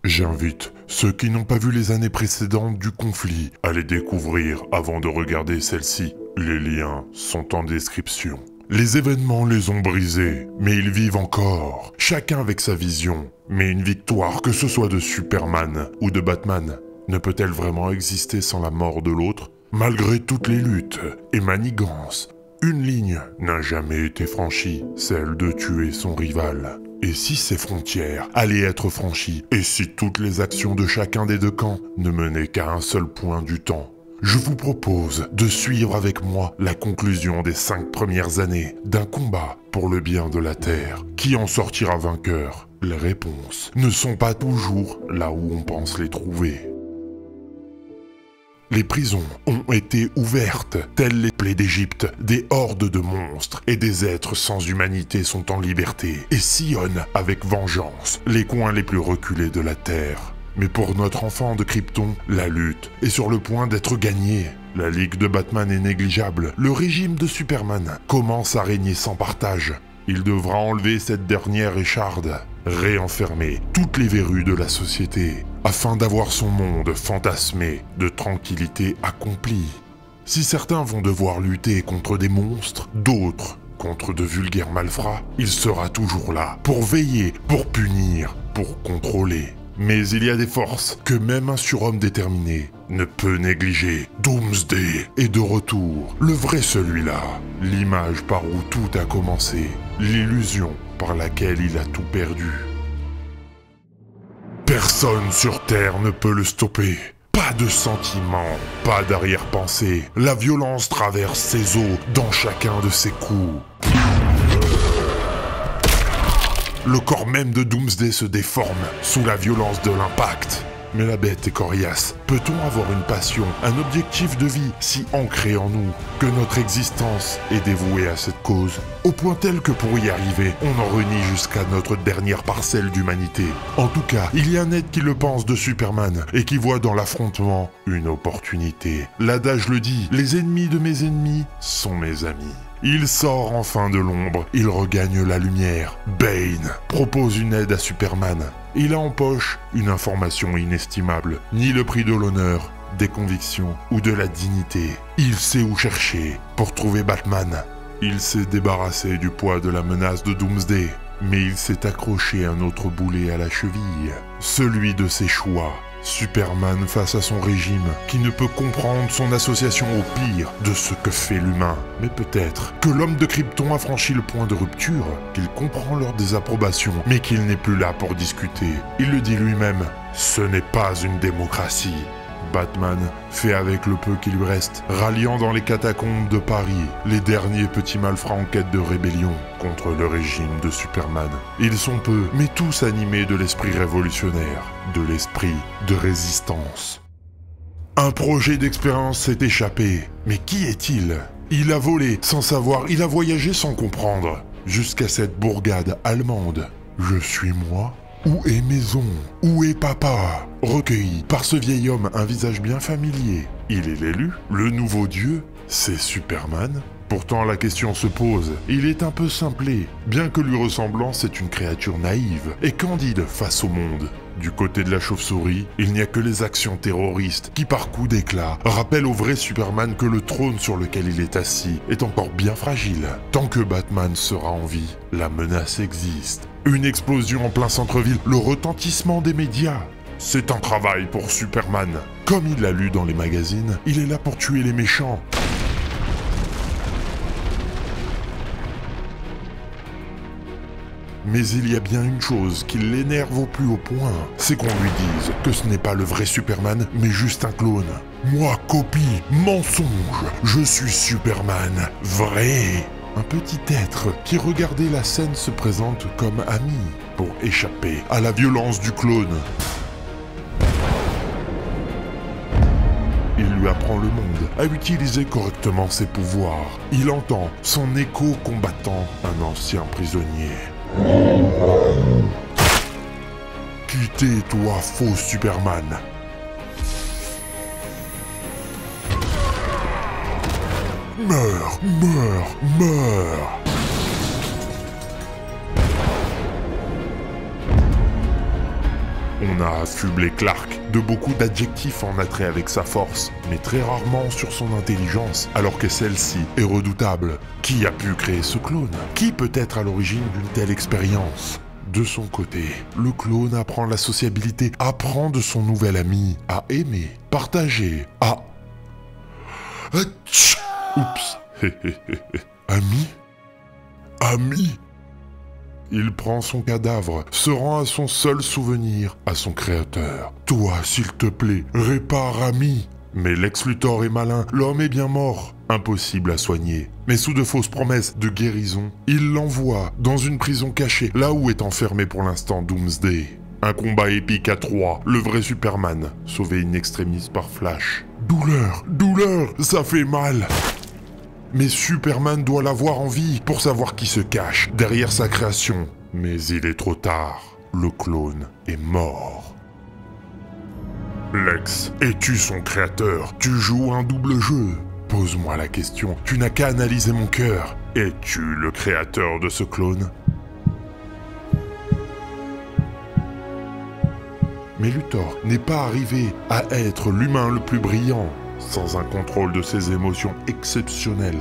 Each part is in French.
J'invite ceux qui n'ont pas vu les années précédentes du conflit à les découvrir avant de regarder celle-ci. Les liens sont en description. Les événements les ont brisés, mais ils vivent encore, chacun avec sa vision. Mais une victoire, que ce soit de Superman ou de Batman, ne peut-elle vraiment exister sans la mort de l'autre? Malgré toutes les luttes et manigances, une ligne n'a jamais été franchie, celle de tuer son rival. Et si ces frontières allaient être franchies, et si toutes les actions de chacun des deux camps ne menaient qu'à un seul point du temps? Je vous propose de suivre avec moi la conclusion des 5 premières années d'un combat pour le bien de la Terre. Qui en sortira vainqueur? Les réponses ne sont pas toujours là où on pense les trouver. Les prisons ont été ouvertes, telles les plaies d'Égypte. Des hordes de monstres et des êtres sans humanité sont en liberté et sillonnent avec vengeance les coins les plus reculés de la Terre. Mais pour notre enfant de Krypton, la lutte est sur le point d'être gagnée. La Ligue de Batman est négligeable. Le régime de Superman commence à régner sans partage. Il devra enlever cette dernière écharde, réenfermer toutes les verrues de la société, afin d'avoir son monde fantasmé de tranquillité accomplie. Si certains vont devoir lutter contre des monstres, d'autres contre de vulgaires malfrats, il sera toujours là pour veiller, pour punir, pour contrôler. Mais il y a des forces que même un surhomme déterminé ne peut négliger. Doomsday est de retour, le vrai celui-là, l'image par où tout a commencé, l'illusion par laquelle il a tout perdu. Personne sur Terre ne peut le stopper. Pas de sentiments, pas d'arrière-pensée. La violence traverse ses os dans chacun de ses coups. Le corps même de Doomsday se déforme sous la violence de l'impact. Mais la bête est coriace. Peut-on avoir une passion, un objectif de vie si ancré en nous que notre existence est dévouée à cette cause? Au point tel que pour y arriver, on en renie jusqu'à notre dernière parcelle d'humanité. En tout cas, il y a un être qui le pense de Superman et qui voit dans l'affrontement une opportunité. L'adage le dit, les ennemis de mes ennemis sont mes amis. Il sort enfin de l'ombre, il regagne la lumière. Bane propose une aide à Superman. Il a en poche une information inestimable, ni le prix de l'honneur, des convictions ou de la dignité. Il sait où chercher pour trouver Batman. Il s'est débarrassé du poids de la menace de Doomsday, mais il s'est accroché un autre boulet à la cheville, celui de ses choix. Superman face à son régime, qui ne peut comprendre son association au pire de ce que fait l'humain. Mais peut-être que l'homme de Krypton a franchi le point de rupture, qu'il comprend leur désapprobation, mais qu'il n'est plus là pour discuter. Il le dit lui-même, ce n'est pas une démocratie. Batman fait avec le peu qui lui reste, ralliant dans les catacombes de Paris les derniers petits malfrats en quête de rébellion contre le régime de Superman. Ils sont peu, mais tous animés de l'esprit révolutionnaire, de l'esprit de résistance. Un projet d'expérience s'est échappé, mais qui est-il? Il a volé sans savoir, il a voyagé sans comprendre, jusqu'à cette bourgade allemande. Je suis moi? Où est maison? Où est papa? Recueilli par ce vieil homme, un visage bien familier. Il est l'élu? Le nouveau dieu? C'est Superman? Pourtant la question se pose, il est un peu simplé, bien que lui ressemblant c'est une créature naïve et candide face au monde. Du côté de la chauve-souris, il n'y a que les actions terroristes qui par coup d'éclat rappellent au vrai Superman que le trône sur lequel il est assis est encore bien fragile. Tant que Batman sera en vie, la menace existe. Une explosion en plein centre-ville, le retentissement des médias. C'est un travail pour Superman. Comme il l'a lu dans les magazines, il est là pour tuer les méchants. Mais il y a bien une chose qui l'énerve au plus haut point, c'est qu'on lui dise que ce n'est pas le vrai Superman, mais juste un clone. Moi, copie, mensonge, je suis Superman, vrai. Un petit être qui regardait la scène se présente comme ami pour échapper à la violence du clone. Il lui apprend le monde à utiliser correctement ses pouvoirs. Il entend son écho combattant un ancien prisonnier. Quittez, toi, faux Superman. Meurs, meurs, meurs. On a affublé Clark de beaucoup d'adjectifs en attrait avec sa force, mais très rarement sur son intelligence, alors que celle-ci est redoutable. Qui a pu créer ce clone? Qui peut être à l'origine d'une telle expérience? De son côté, le clone apprend la sociabilité, apprend de son nouvel ami à aimer, partager, à... Oups. Ami? Ami? Il prend son cadavre, se rend à son seul souvenir, à son créateur. Toi, s'il te plaît, répare ami. Mais Lex Luthor est malin, l'homme est bien mort. Impossible à soigner. Mais sous de fausses promesses de guérison, il l'envoie dans une prison cachée, là où est enfermé pour l'instant Doomsday. Un combat épique à 3, le vrai Superman, sauvé in extremis par Flash. Douleur, douleur, ça fait mal. Mais Superman doit l'avoir en vie pour savoir qui se cache derrière sa création. Mais il est trop tard, le clone est mort. Lex, es-tu son créateur? Tu joues un double jeu. Pose-moi la question, tu n'as qu'à analyser mon cœur. Es-tu le créateur de ce clone? Mais Luthor n'est pas arrivé à être l'humain le plus brillant, sans un contrôle de ses émotions exceptionnel.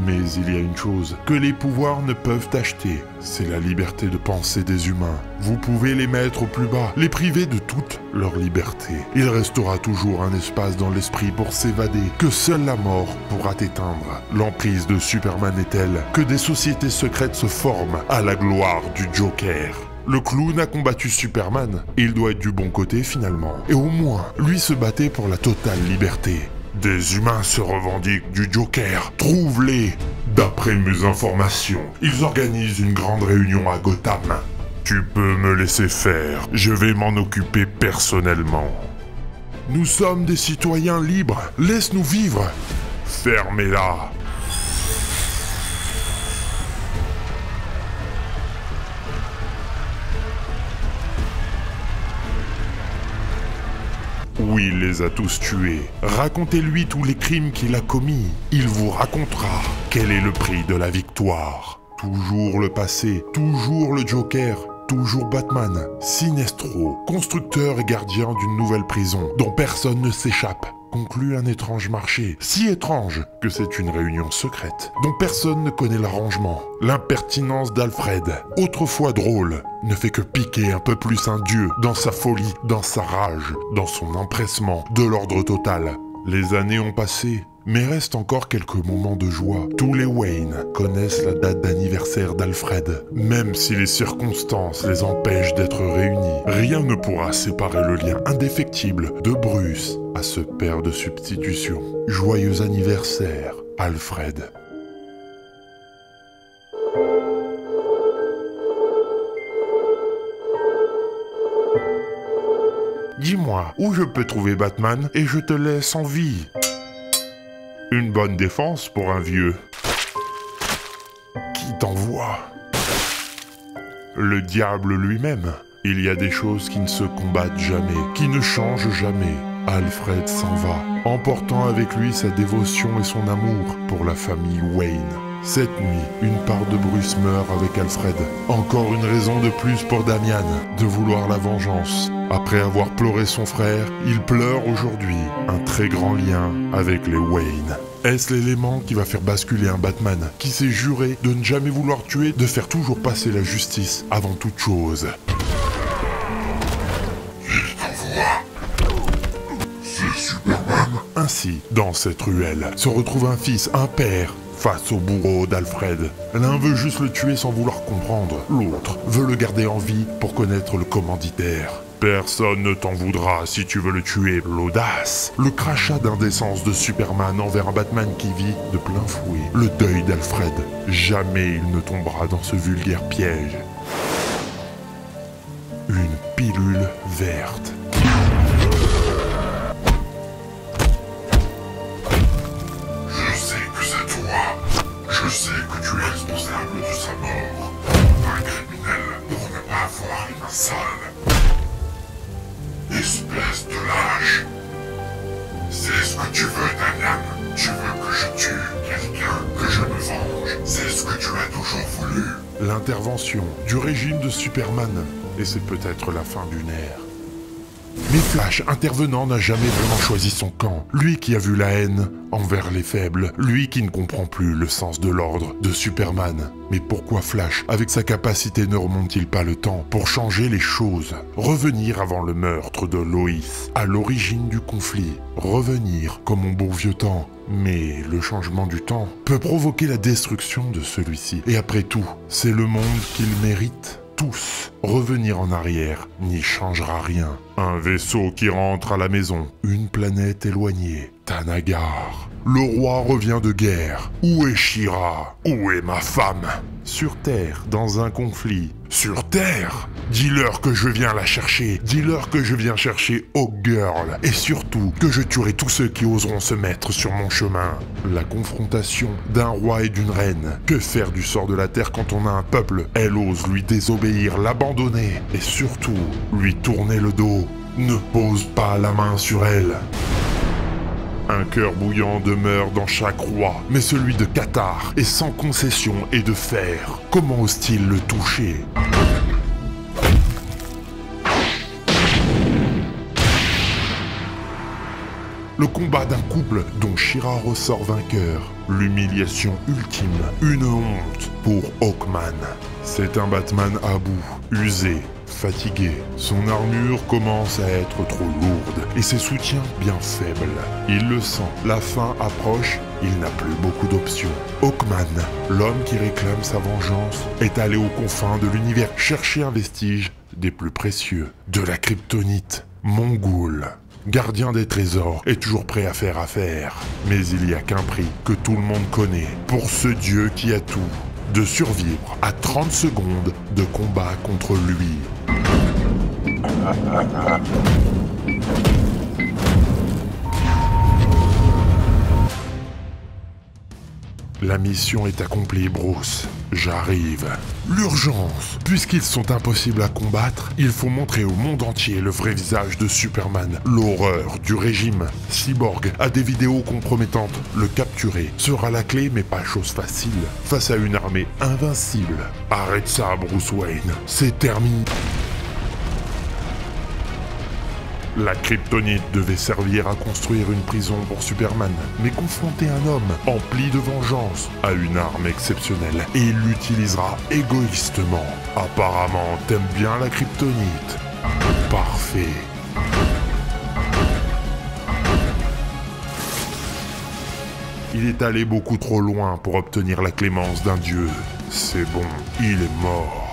Mais il y a une chose que les pouvoirs ne peuvent acheter, c'est la liberté de penser des humains. Vous pouvez les mettre au plus bas, les priver de toute leur liberté. Il restera toujours un espace dans l'esprit pour s'évader, que seule la mort pourra éteindre. L'emprise de Superman est telle que des sociétés secrètes se forment à la gloire du Joker. Le clown a combattu Superman, il doit être du bon côté finalement. Et au moins, lui se battait pour la totale liberté. Des humains se revendiquent du Joker, trouve-les! D'après mes informations, ils organisent une grande réunion à Gotham. Tu peux me laisser faire, je vais m'en occuper personnellement. Nous sommes des citoyens libres, laisse-nous vivre! Fermez-la! Oui, il les a tous tués. Racontez-lui tous les crimes qu'il a commis. Il vous racontera quel est le prix de la victoire. Toujours le passé, toujours le Joker, toujours Batman. Sinestro, constructeur et gardien d'une nouvelle prison dont personne ne s'échappe. Conclut un étrange marché, si étrange que c'est une réunion secrète, dont personne ne connaît l'arrangement. L'impertinence d'Alfred, autrefois drôle, ne fait que piquer un peu plus un dieu dans sa folie, dans sa rage, dans son empressement, de l'ordre total. Les années ont passé, mais restent encore quelques moments de joie. Tous les Wayne connaissent la date d'anniversaire d'Alfred. Même si les circonstances les empêchent d'être réunis, rien ne pourra séparer le lien indéfectible de Bruce à ce père de substitution. Joyeux anniversaire, Alfred. Dis-moi, où je peux trouver Batman et je te laisse en vie. Une bonne défense pour un vieux. Qui t'envoie? Le diable lui-même. Il y a des choses qui ne se combattent jamais, qui ne changent jamais. Alfred s'en va, emportant avec lui sa dévotion et son amour pour la famille Wayne. Cette nuit, une part de Bruce meurt avec Alfred. Encore une raison de plus pour Damian de vouloir la vengeance. Après avoir pleuré son frère, il pleure aujourd'hui un très grand lien avec les Wayne. Est-ce l'élément qui va faire basculer un Batman qui s'est juré de ne jamais vouloir tuer, de faire toujours passer la justice avant toute chose? Il t'envoie. C'est Superman. Ainsi, dans cette ruelle, se retrouve un fils, un père, face au bourreau d'Alfred. L'un veut juste le tuer sans vouloir comprendre. L'autre veut le garder en vie pour connaître le commanditaire. Personne ne t'en voudra si tu veux le tuer. L'audace, le crachat d'indécence de Superman envers un Batman qui vit de plein fouet. Le deuil d'Alfred. Jamais il ne tombera dans ce vulgaire piège. Une pilule verte. Je sais que tu es responsable de sa mort. Un criminel pour ne pas avoir une main sale. Espèce de lâche. C'est ce que tu veux, Damian. Tu veux que je tue quelqu'un, que je me venge. C'est ce que tu as toujours voulu. L'intervention du régime de Superman. Et c'est peut-être la fin d'une ère. Mais Flash, intervenant, n'a jamais vraiment choisi son camp. Lui qui a vu la haine envers les faibles, lui qui ne comprend plus le sens de l'ordre de Superman. Mais pourquoi Flash, avec sa capacité, ne remonte-t-il pas le temps pour changer les choses? Revenir avant le meurtre de Lois, à l'origine du conflit. Revenir comme au bon vieux temps. Mais le changement du temps peut provoquer la destruction de celui-ci. Et après tout, c'est le monde qu'il mérite. Tous, revenir en arrière n'y changera rien. Un vaisseau qui rentre à la maison, une planète éloignée, Thanagar. Le roi revient de guerre. Où est She-Ra? Où est ma femme? Sur Terre, dans un conflit. Sur Terre? Dis-leur que je viens la chercher. Dis-leur que je viens chercher Hawk Girl. Et surtout, que je tuerai tous ceux qui oseront se mettre sur mon chemin. La confrontation d'un roi et d'une reine. Que faire du sort de la Terre quand on a un peuple? Elle ose lui désobéir, l'abandonner. Et surtout, lui tourner le dos. Ne pose pas la main sur elle. Un cœur bouillant demeure dans chaque roi, mais celui de Qatar est sans concession et de fer. Comment ose-t-il le toucher? Le combat d'un couple dont She-Ra ressort vainqueur. L'humiliation ultime, une honte pour Hawkman. C'est un Batman à bout, usé, fatigué. Son armure commence à être trop lourde et ses soutiens bien faibles. Il le sent, la fin approche, il n'a plus beaucoup d'options. Hawkman, l'homme qui réclame sa vengeance, est allé aux confins de l'univers chercher un vestige des plus précieux, de la kryptonite, Mongul. Gardien des trésors, est toujours prêt à faire affaire. Mais il y a qu'un prix que tout le monde connaît pour ce dieu qui a tout. De survivre à 30 secondes de combat contre lui. La mission est accomplie, Bruce. J'arrive. L'urgence. Puisqu'ils sont impossibles à combattre, il faut montrer au monde entier le vrai visage de Superman. L'horreur du régime. Cyborg a des vidéos compromettantes. Le capturer sera la clé, mais pas chose facile. Face à une armée invincible. Arrête ça, Bruce Wayne. C'est terminé. La kryptonite devait servir à construire une prison pour Superman, mais confronter un homme empli de vengeance à une arme exceptionnelle, et il l'utilisera égoïstement. Apparemment, t'aimes bien la kryptonite. Parfait. Il est allé beaucoup trop loin pour obtenir la clémence d'un dieu. C'est bon, il est mort.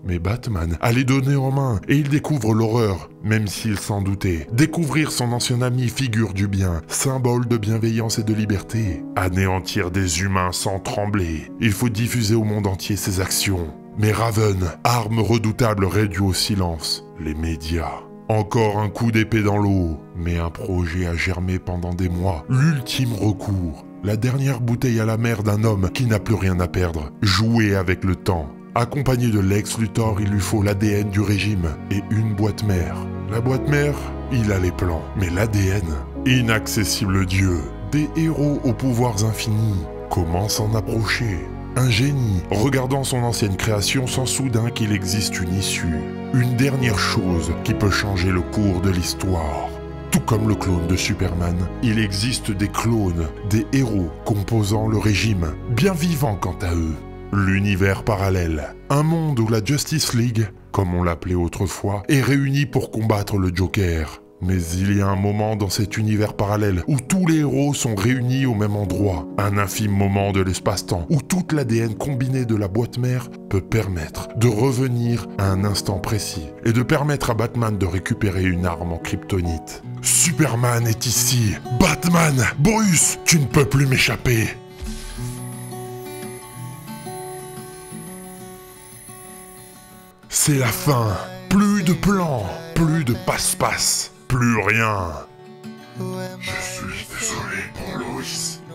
Mais Batman a les données en main et il découvre l'horreur, même s'il s'en doutait. Découvrir son ancien ami, figure du bien, symbole de bienveillance et de liberté. Anéantir des humains sans trembler. Il faut diffuser au monde entier ses actions. Mais Raven, arme redoutable réduite au silence. Les médias. Encore un coup d'épée dans l'eau. Mais un projet a germé pendant des mois. L'ultime recours. La dernière bouteille à la mer d'un homme qui n'a plus rien à perdre. Jouer avec le temps. Accompagné de Lex Luthor, il lui faut l'ADN du régime et une boîte mère. La boîte mère, il a les plans, mais l'ADN, inaccessible dieu. Des héros aux pouvoirs infinis, comment s'en approcher? Un génie, regardant son ancienne création, sent soudain qu'il existe une issue. Une dernière chose qui peut changer le cours de l'histoire. Tout comme le clone de Superman, il existe des clones, des héros composant le régime, bien vivants quant à eux. L'univers parallèle, un monde où la Justice League, comme on l'appelait autrefois, est réunie pour combattre le Joker. Mais il y a un moment dans cet univers parallèle où tous les héros sont réunis au même endroit. Un infime moment de l'espace-temps où toute l'ADN combinée de la boîte mère peut permettre de revenir à un instant précis et de permettre à Batman de récupérer une arme en kryptonite. Superman est ici. Batman, Bruce, tu ne peux plus m'échapper. C'est la fin. Plus de plans, plus de passe-passe, plus rien. Je suis désolé pour Lois.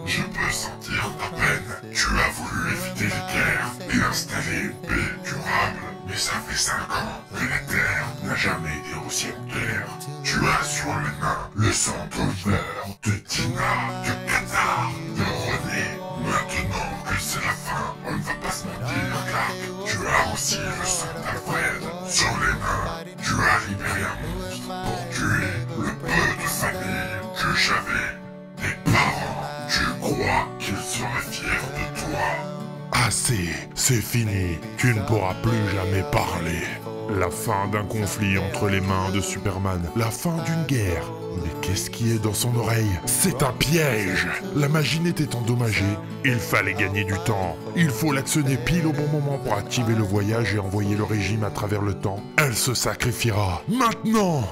Je peux sentir ta peine. Tu as voulu éviter les guerres et installer une paix durable. Mais ça fait 5 ans que la Terre n'a jamais été aussi en guerre. Tu as sur les mains le sang d'honneur de Tina, de Qatar, de René. Maintenant que c'est la fin, on ne va pas se mentir, Clark. Tu as aussi le sang d'Alfred sur les mains. Tu passé, c'est fini, tu ne pourras plus jamais parler. La fin d'un conflit entre les mains de Superman, la fin d'une guerre. Mais qu'est-ce qui est dans son oreille? C'est un piège! La machine était endommagée, il fallait gagner du temps. Il faut l'actionner pile au bon moment pour activer le voyage et envoyer le régime à travers le temps. Elle se sacrifiera, maintenant!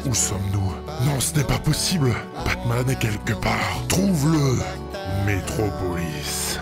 Où sommes-nous? Non, ce n'est pas possible. Batman est quelque part. Trouve-le. Metropolis.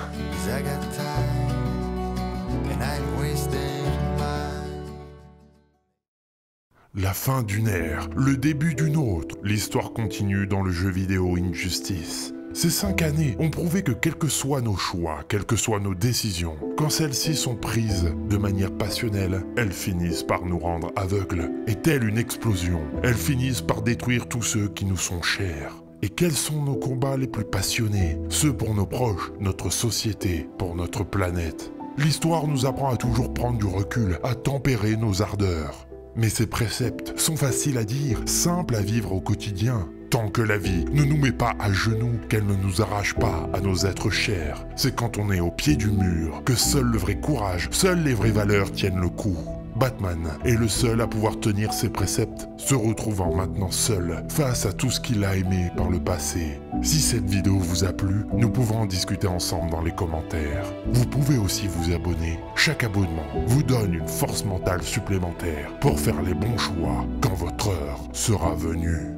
La fin d'une ère, le début d'une autre. L'histoire continue dans le jeu vidéo Injustice. Ces 5 années ont prouvé que quels que soient nos choix, quelles que soient nos décisions, quand celles-ci sont prises de manière passionnelle, elles finissent par nous rendre aveugles. Et telle une explosion, elles finissent par détruire tous ceux qui nous sont chers. Et quels sont nos combats les plus passionnés? Ceux pour nos proches, notre société, pour notre planète. L'histoire nous apprend à toujours prendre du recul, à tempérer nos ardeurs. Mais ces préceptes sont faciles à dire, simples à vivre au quotidien. Tant que la vie ne nous met pas à genoux, qu'elle ne nous arrache pas à nos êtres chers, c'est quand on est au pied du mur que seul le vrai courage, seules les vraies valeurs tiennent le coup. Batman est le seul à pouvoir tenir ses préceptes, se retrouvant maintenant seul face à tout ce qu'il a aimé par le passé. Si cette vidéo vous a plu, nous pouvons en discuter ensemble dans les commentaires. Vous pouvez aussi vous abonner. Chaque abonnement vous donne une force mentale supplémentaire pour faire les bons choix quand votre heure sera venue.